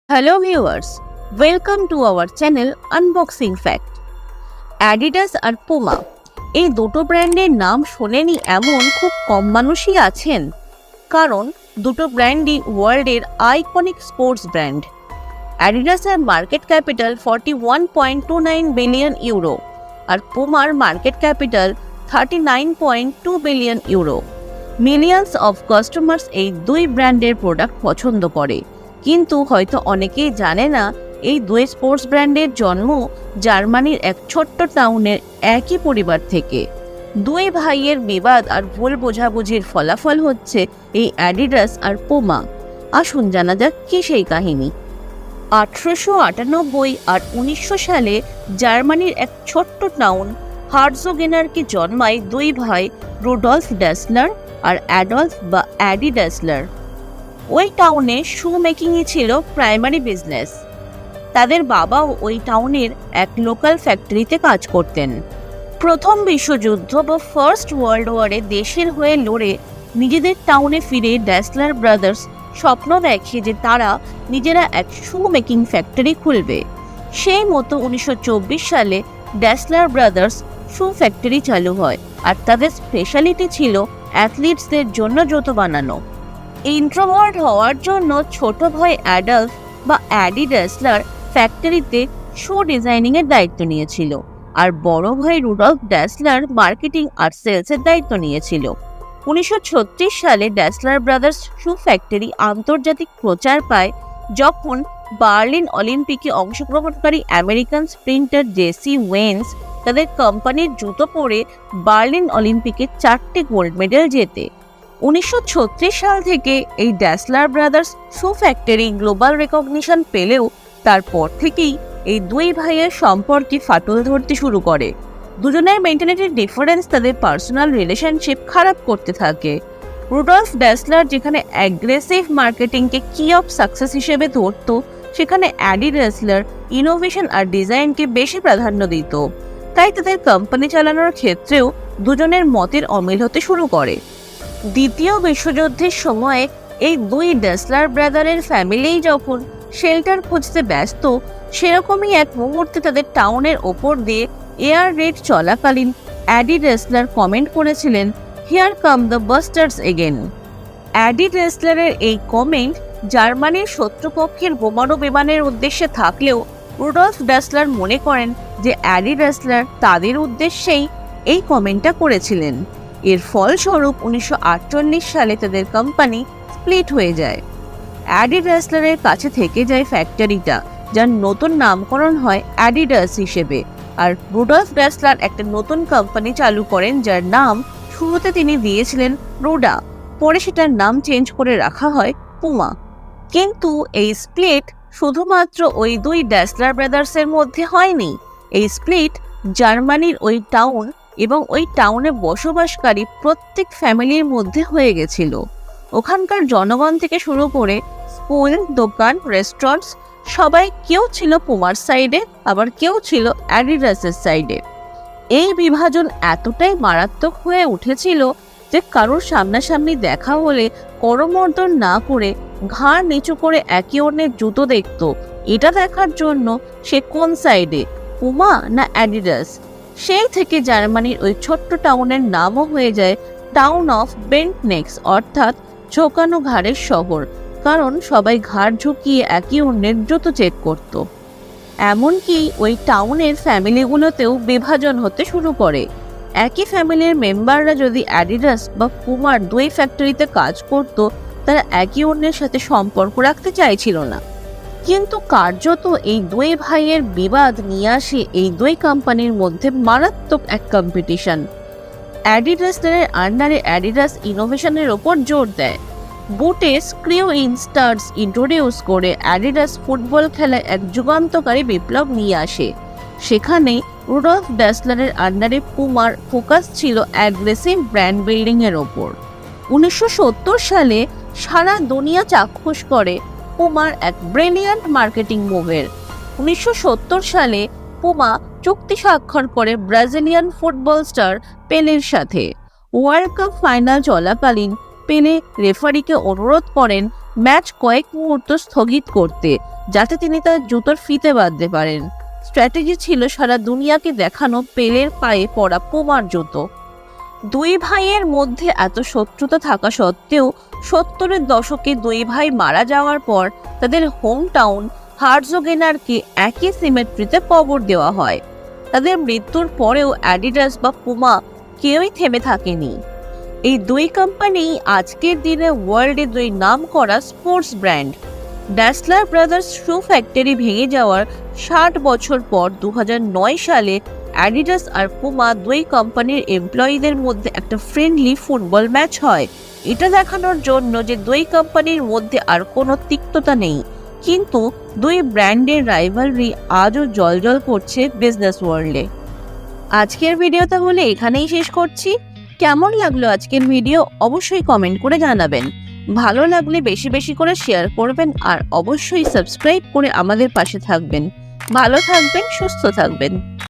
Hello viewers, welcome to our channel Unboxing Fact. Adidas R Puma এই দুটো ব্র্যান্ডের নাম শোনেনি এমন খুব কম মানুষই আছেন, কারণ দুটো ব্র্যান্ডই ওয়ার্ল্ডের আইকনিক স্পোর্টস ব্র্যান্ড। অ্যাডিডাসের মার্কেট ক্যাপিটাল 41.29 বিলিয়ন ইউরো আর পুমার market capital 39.2 billion euro. Millions of customers এই দুই ব্র্যান্ডের প্রোডাক্ট পছন্দ করে, কিন্তু হয়তো অনেকেই জানে না এই দুই স্পোর্টস ব্র্যান্ডের জন্ম জার্মানির এক ছোট্ট টাউনের একই পরিবার থেকে। দুই ভাইয়ের বিবাদ আর ভুল বোঝাবুঝির ফলাফল হচ্ছে এই অ্যাডিডাস আর পুমা। আসুন জানা যাক কি সেই কাহিনী। 1898 আর 1900 সালে জার্মানির এক ছোট্ট টাউন হার্জোগেনারকে জন্মায় দুই ভাই রুডলফ ড্যাসলার আর অ্যাডলফ বা অ্যাডি ড্যাসলার। ওই টাউনে শু মেকিংই ছিল প্রাইমারি বিজনেস। তাদের বাবাও ওই টাউনের এক লোকাল ফ্যাক্টরিতে কাজ করতেন। প্রথম বিশ্বযুদ্ধ বা ফার্স্ট ওয়ার্ল্ড ওয়ারে দেশের হয়ে লড়ে নিজেদের টাউনে ফিরে ড্যাসলার ব্রাদার্স স্বপ্ন দেখে যে তারা নিজেরা এক শু মেকিং ফ্যাক্টরি খুলবে। সেই মতো 1924 সালে ড্যাসলার ব্রাদার্স শু ফ্যাক্টরি চালু হয়, আর তাদের স্পেশালিটি ছিল অ্যাথলিটসদের জন্য জুতো বানানো। ইন্ট্রোভার্ট হওয়ার জন্য ছোট ভাই অ্যাডলফ বা অ্যাডি ড্যাসলার ফ্যাক্টরিতে শু ডিজাইনিংয়ের দায়িত্ব নিয়েছিল, আর বড় ভাই রুডলফ ড্যাসলার মার্কেটিং আর সেলসের দায়িত্ব নিয়েছিল। 1936 সালে ড্যাসলার ব্রাদার্স শু ফ্যাক্টরি আন্তর্জাতিক প্রচার পায় যখন বার্লিন অলিম্পিকে অংশগ্রহণকারী আমেরিকান স্প্রিন্টার জেসি ওয়েন্স তাদের কোম্পানির জুতো পরে বার্লিন অলিম্পিকে 4টে গোল্ড মেডেল জেতে। 1936 সাল থেকে এই ড্যাসলার ব্রাদার্স শু ফ্যাক্টরি গ্লোবাল রেকগনিশন পেলেও তারপর থেকেই এই দুই ভাইয়ের সম্পর্কে ফাটল ধরতে শুরু করে। দুজনের মেন্টালিটির ডিফারেন্স তাদের পার্সোনাল রিলেশনশিপ খারাপ করতে থাকে। রুডলফ ড্যাসলার যেখানে অ্যাগ্রেসিভ মার্কেটিংকে কি অফ সাকসেস হিসেবে ধরত, সেখানে অ্যাডি ড্যাসলার ইনোভেশন আর ডিজাইনকে বেশি প্রাধান্য দিত। তাই তাদের কোম্পানি চালানোর ক্ষেত্রেও দুজনের মতের অমিল হতে শুরু করে। দ্বিতীয় বিশ্বযুদ্ধের সময়ে এই দুই ড্যাসলার ব্রাদারের ফ্যামিলি যখন শেল্টার খুঁজতে ব্যস্ত, সেরকমই এক মুহূর্তে তাদের টাউনের ওপর দিয়ে এয়ার রেড চলাকালীন অ্যাডি ড্যাসলার কমেন্ট করেছিলেন, here come the bastards again. Adi ড্যাসলারের এই কমেন্ট জার্মানির শত্রুপক্ষের বোমারু বিমানের উদ্দেশ্যে থাকলেও রুডলফ ড্যাসলার মনে করেন যে অ্যাডি ড্যাসলার তাদের উদ্দেশ্যেই এই কমেন্টটা করেছিলেন। এর ফলস্বরূপ 1948 সালে তাদের কোম্পানি স্প্লিট হয়ে যায়। অ্যাডি ড্যাসলারের কাছে থেকে যায় ফ্যাক্টরিটা, যার নতুন নামকরণ হয় অ্যাডিডাস হিসেবে, আর রুডলফ ড্যাসলার একটা নতুন কোম্পানি চালু করেন যার নাম শুরুতে তিনি দিয়েছিলেন রুডা, পরে সেটার নাম চেঞ্জ করে রাখা হয় পুমা। কিন্তু এই স্প্লিট শুধুমাত্র ওই দুই ড্যাসলার ব্রাদার্সের মধ্যে হয়নি। এই স্প্লিট জার্মানির ওই টাউন এবং ওই টাউনে বসবাসকারী প্রত্যেক ফ্যামিলির মধ্যে হয়ে গেছিল। ওখানকার জনগণ থেকে শুরু করে স্কুল, দোকান, রেস্টুরেন্টস সবাই কেউ ছিল পুমার সাইডে, আবার কেউ ছিল অ্যাডিডাসের সাইডে। এই বিভাজন এতটাই মারাত্মক হয়ে উঠেছিল যে কারোর সামনাসামনি দেখা হলে করমর্দন না করে ঘাড় নিচু করে একে অন্যের জুতো দেখত, এটা দেখার জন্য সে কোন সাইডে, পুমা না অ্যাডিডাস। সেই থেকে জার্মানির ওই ছোট্ট টাউনের নামও হয়ে যায় টাউন অফ বেন্ট নেক্স, অর্থাৎ ঝোঁকানো ঘাড়ের শহর, কারণ সবাই ঘাড় ঝুঁকিয়ে একে অন্যের জুতো চেক করত। এমনকি ওই টাউনের ফ্যামিলিগুলোতেও বিভাজন হতে শুরু করে। একই ফ্যামিলির মেম্বাররা যদি অ্যাডিডাস বা পুমার দুই ফ্যাক্টরিতে কাজ করত, তারা একে অন্যের সাথে সম্পর্ক রাখতে চাইছিল না। কিন্তু কার্যত এই দুই ভাইয়ের বিবাদ নিয়ে আসে এই দুই কোম্পানির মধ্যে মারাত্মক এক কম্পিটিশন। অ্যাডিডাসের আন্ডারে অ্যাডিডাস ইনোভেশনের ওপর জোর দেয়। বুটে স্ক্রিউ ইন স্টাডস ইন্ট্রোডিউস করে অ্যাডিডাস ফুটবল খেলায় এক যুগান্তকারী বিপ্লব নিয়ে আসে। সেখানে রুডলফ ড্যাসলারের আন্ডারে পুমার ফোকাস ছিল অ্যাগ্রেসিভ ব্র্যান্ড বিল্ডিং এর ওপর। 1970 সালে সারা দুনিয়া চাক্ষুষ করে পুমার এক ব্রিলিয়ান্ট মার্কেটিং মুভের। 1970 সালে পুমা চুক্তি স্বাক্ষর করে ব্রাজিলিয়ান ফুটবল স্টার পেলের সাথে। ওয়ার্ল্ড কাপ ফাইনাল চলাকালীন পেলে রেফারিকে অনুরোধ করেন ম্যাচ কয়েক মুহূর্ত স্থগিত করতে, যাতে তিনি তার জুতোর ফিতে বাঁধতে পারেন। স্ট্র্যাটেজি ছিল সারা দুনিয়াকে দেখানো পেলের পায়ে পরা পুমার জুতো। দুই ভাইয়ের মধ্যে এত শত্রুতা থাকা সত্ত্বেও 70-এর দশকে দুই ভাই মারা যাওয়ার পর তাদের হোম টাউন হার্জোগেনারকে একই সিমেট্রিতে কবর দেওয়া হয়। তাদের মৃত্যুর পরেও অ্যাডিডাস বা পুমা কেউই থেমে থাকেনি। এই দুই কোম্পানি আজকের দিনে ওয়ার্ল্ডে দুই নাম করা স্পোর্টস ব্র্যান্ড। ড্যাসলার ব্রাদার্স শু ফ্যাক্টরি ভেঙে যাওয়ার 60 বছর পর 2009 সালে অ্যাডিডাস আর পুমা দুই কোম্পানির এমপ্লয়িদের মধ্যে একটা ফ্রেন্ডলি ফুটবল ম্যাচ হয়। এটা দেখানোর জন্য যে দুই কোম্পানির মধ্যে আর কোনো তিক্ততা নেই, কিন্তু দুই ব্র্যান্ডের রাইভালরি আজও জ্বলজ্বল করছে বিজনেস ওয়ার্ল্ডে। আজকের ভিডিও তাহলে এখানেই শেষ করছি। কেমন লাগলো আজকের ভিডিও অবশ্যই কমেন্ট করে জানাবেন। ভালো লাগলে বেশি বেশি করে শেয়ার করবেন আর অবশ্যই সাবস্ক্রাইব করে আমাদের পাশে থাকবেন। ভালো থাকবেন, সুস্থ থাকবেন।